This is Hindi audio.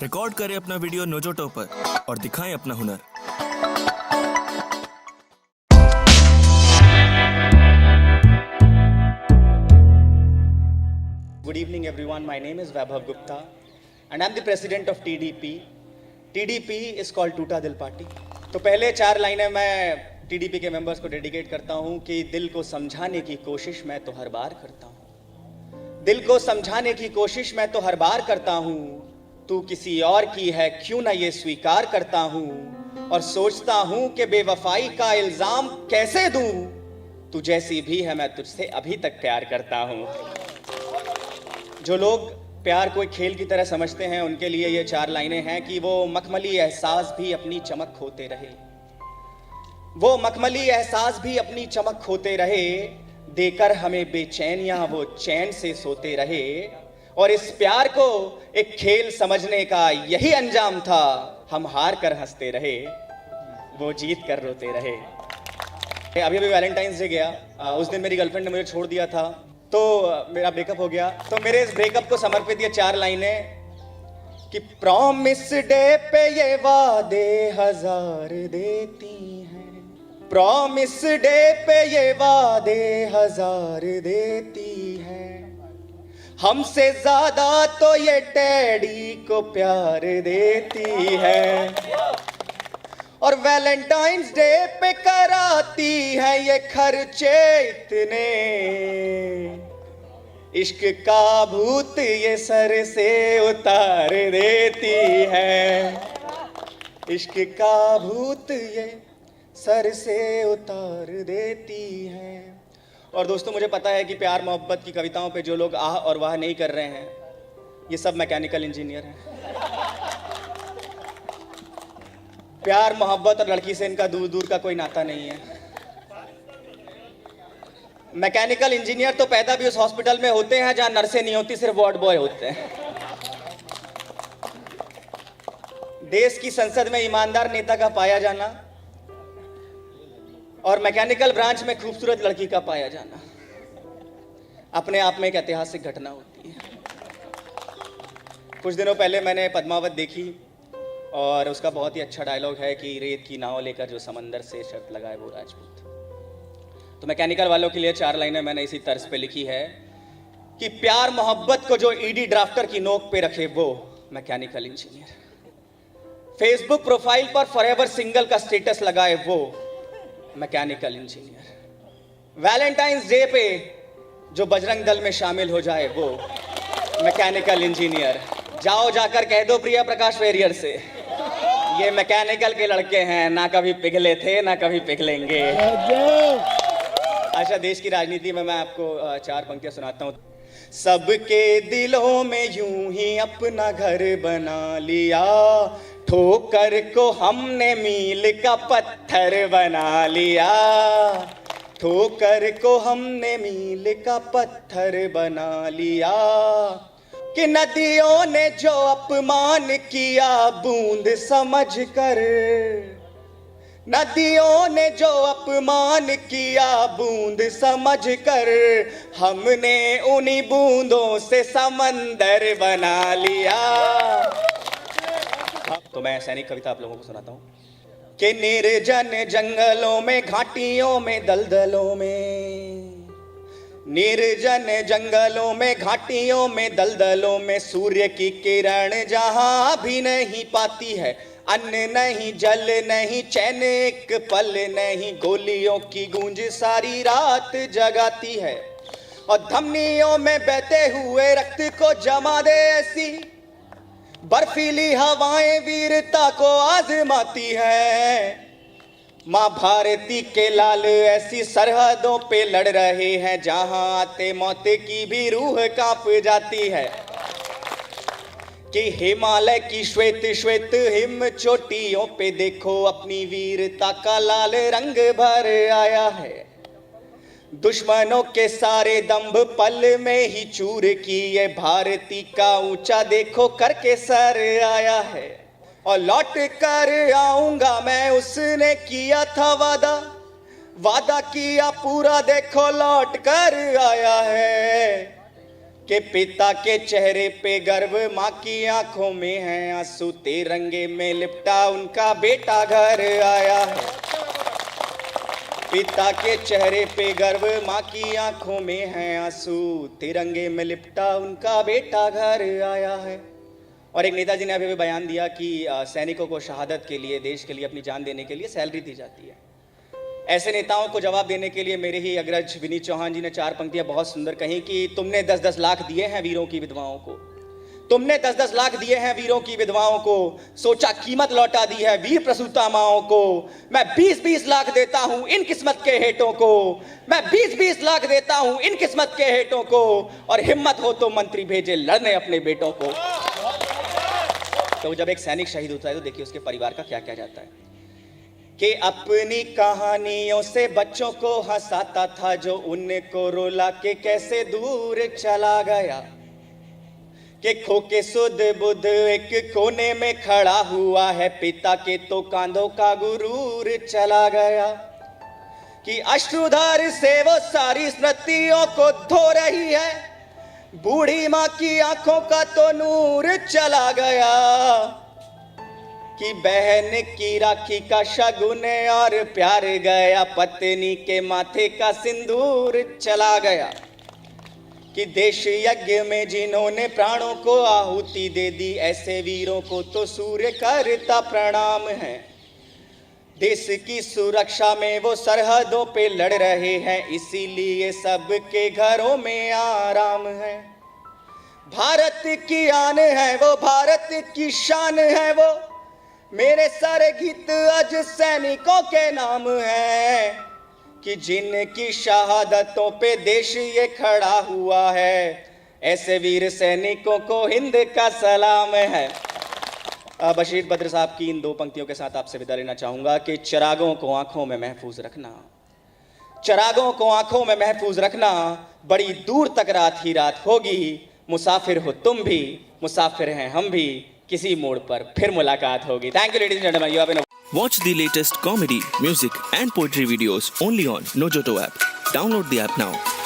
रिकॉर्ड करें अपना वीडियो नोजोटो पर और दिखाएं अपना हुनर। Good evening everyone, my name is Vaibhav Gupta and I'm the president of TDP. TDP is called टूटा दिल पार्टी। तो पहले 4 लाइनें मैं TDP के मेंबर्स को डेडिकेट करता हूं कि दिल को समझाने की कोशिश मैं तो हर बार करता हूं, दिल को समझाने की कोशिश मैं तो हर बार करता हूं, तू किसी और की है क्यों ना ये स्वीकार करता हूं, और सोचता हूं कि बेवफाई का इल्जाम कैसे दूं, तू जैसी भी है मैं तुझसे अभी तक प्यार करता हूं। जो लोग प्यार कोई खेल की तरह समझते हैं उनके लिए ये 4 लाइनें हैं कि वो मखमली एहसास भी अपनी चमक खोते रहे, वो मखमली एहसास भी अपनी चमक खोते रहे, देकर हमें बेचैनियां वो चैन से सोते रहे, और इस प्यार को एक खेल समझने का यही अंजाम था, हम हार कर हंसते रहे, वो जीत कर रोते रहे। अभी अभी वैलेंटाइंस डे गया, उस दिन मेरी गर्लफ्रेंड ने मुझे छोड़ दिया था, तो मेरा ब्रेकअप हो गया। तो मेरे इस ब्रेकअप को समर्पित ये 4 लाइनें कि प्रॉमिस डे पे ये वादे 1000 देती हैं, प्रॉमिस डे पे ये वादे 1000 देती हैं, हमसे ज्यादा तो ये टैडी को प्यार देती है, और वैलेंटाइंस डे पे कराती है ये खर्चे इतने, इश्क का भूत ये सर से उतार देती है, इश्क का भूत ये सर से उतार देती है। और दोस्तों, मुझे पता है कि प्यार मोहब्बत की कविताओं पे जो लोग आह और वाह नहीं कर रहे हैं, ये सब मैकेनिकल इंजीनियर हैं। प्यार मोहब्बत और लड़की से इनका दूर दूर का कोई नाता नहीं है। मैकेनिकल इंजीनियर तो पैदा भी उस हॉस्पिटल में होते हैं जहां नर्सें नहीं होती, सिर्फ वार्ड बॉय होते हैं। देश की संसद में ईमानदार नेता का पाया जाना और मैकेनिकल ब्रांच में खूबसूरत लड़की का पाया जाना अपने आप में एक ऐतिहासिक घटना होती है। कुछ दिनों पहले मैंने पद्मावत देखी और उसका बहुत ही अच्छा डायलॉग है कि रेत की नाव लेकर जो समंदर से शर्त लगाए वो राजपूत। तो मैकेनिकल वालों के लिए 4 लाइनें मैंने इसी तर्ज पे लिखी है कि प्यार मोहब्बत को जो ईडी ड्राफ्टर की नोक पे रखे वो मैकेनिकल इंजीनियर, फेसबुक प्रोफाइल पर फॉरएवर सिंगल का स्टेटस लगाए वो मैकेनिकल इंजीनियर, वैलेंटाइंस डे पे जो बजरंग दल में शामिल हो जाए वो मैकेनिकल इंजीनियर। जाओ जाकर कह दो प्रिया प्रकाश वेरियर से, ये मैकेनिकल के लड़के हैं, ना कभी पिघले थे ना कभी पिघलेंगे। अच्छा, देश की राजनीति में मैं आपको 4 पंक्तियां सुनाता हूं। सबके दिलों में यूं ही अपना घर बना लिया, ठोकर को हमने मील का पत्थर बना लिया, ठोकर को हमने मील का पत्थर बना लिया, कि नदियों ने जो अपमान किया बूंद समझकर, नदियों ने जो अपमान किया बूंद समझकर, हमने उन्हीं बूंदों से समंदर बना लिया। तो मैं सैनिक कविता आप लोगों को सुनाता हूं कि निर्जन जंगलों में, घाटियों में, दलदलों में, निर्जन जंगलों में, घाटियों में, दलदलों में, सूर्य की किरण जहां भी नहीं पाती है, अन्न नहीं, जल नहीं, चैन एक पल नहीं, गोलियों की गूंज सारी रात जगाती है, और धमनियों में बहते हुए रक्त को जमा दे ऐसी बर्फीली हवाएं वीरता को आजमाती है। माँ भारती के लाल ऐसी सरहदों पे लड़ रहे हैं जहां आते मौत की भी रूह कांप जाती है, कि हिमालय की श्वेत श्वेत हिम चोटियों पे देखो अपनी वीरता का लाल रंग भर आया है, दुश्मनों के सारे दंभ पल में ही चूर की ये भारती का ऊंचा देखो करके सर आया है, और लौट कर आऊंगा मैं उसने किया था वादा, वादा किया पूरा देखो लौट कर आया है, कि पिता के चेहरे पे गर्व, माँ की आंखों में है आंसू, तिरंगे में लिपटा उनका बेटा घर आया है। पिता के चेहरे पे गर्व, माँ की आंखों में है आंसू, तिरंगे में लिपटा उनका बेटा घर आया है। और एक नेताजी ने अभी भी बयान दिया कि सैनिकों को शहादत के लिए, देश के लिए अपनी जान देने के लिए सैलरी दी जाती है। ऐसे नेताओं को जवाब देने के लिए मेरे ही अग्रज विनीत चौहान जी ने 4 पंक्तियां बहुत सुंदर कही कि तुमने 10-10 लाख दिए हैं वीरों की विधवाओं को, तुमने 10-10 लाख दिए हैं वीरों की विधवाओं को, सोचा कीमत लौटा दी है वीर प्रसूता माओं को। मैं 20-20 लाख देता हूं इन किस्मत के हेटों को, मैं 20-20 लाख देता हूं इन किस्मत के हेटों को, और हिम्मत हो तो मंत्री भेजे लड़ने अपने बेटों को। तो जब एक सैनिक शहीद होता है तो देखिए उसके परिवार का क्या क्या जाता है कि अपनी कहानियों से बच्चों को हंसाता था जो उनको रुला के कैसे दूर चला गया, कि खो के सुध बुध एक कोने में खड़ा हुआ है, पिता के तो कांधों का गुरूर चला गया, कि अश्रुधार से वो सारी स्मृतियों को धो रही है, बूढ़ी माँ की आंखों का तो नूर चला गया, कि बहन की राखी का शगुन और प्यार गया, पत्नी के माथे का सिंदूर चला गया, कि देश यज्ञ में जिन्होंने प्राणों को आहुति दे दी, ऐसे वीरों को तो सूर्य करता प्रणाम है। देश की सुरक्षा में वो सरहदों पे लड़ रहे हैं, इसीलिए सबके घरों में आराम है। भारत की आन है वो, भारत की शान है वो, मेरे सारे गीत आज सैनिकों के नाम है, कि जिनकी शहादतों पे देश ये खड़ा हुआ है, ऐसे वीर सैनिकों को हिंद का सलाम है। बशीर बद्र साहब की इन 2 पंक्तियों के साथ आपसे विदा लेना चाहूंगा कि चिरागों को आंखों में महफूज रखना, चिरागों को आंखों में महफूज रखना, बड़ी दूर तक रात ही रात होगी, मुसाफिर हो तुम भी, मुसाफिर हैं हम भी, किसी मोड़ पर फिर मुलाकात होगी। Thank you ladies and gentleman, you have been Watch the latest comedy, music, and poetry videos only on Nojoto app. Download the app now.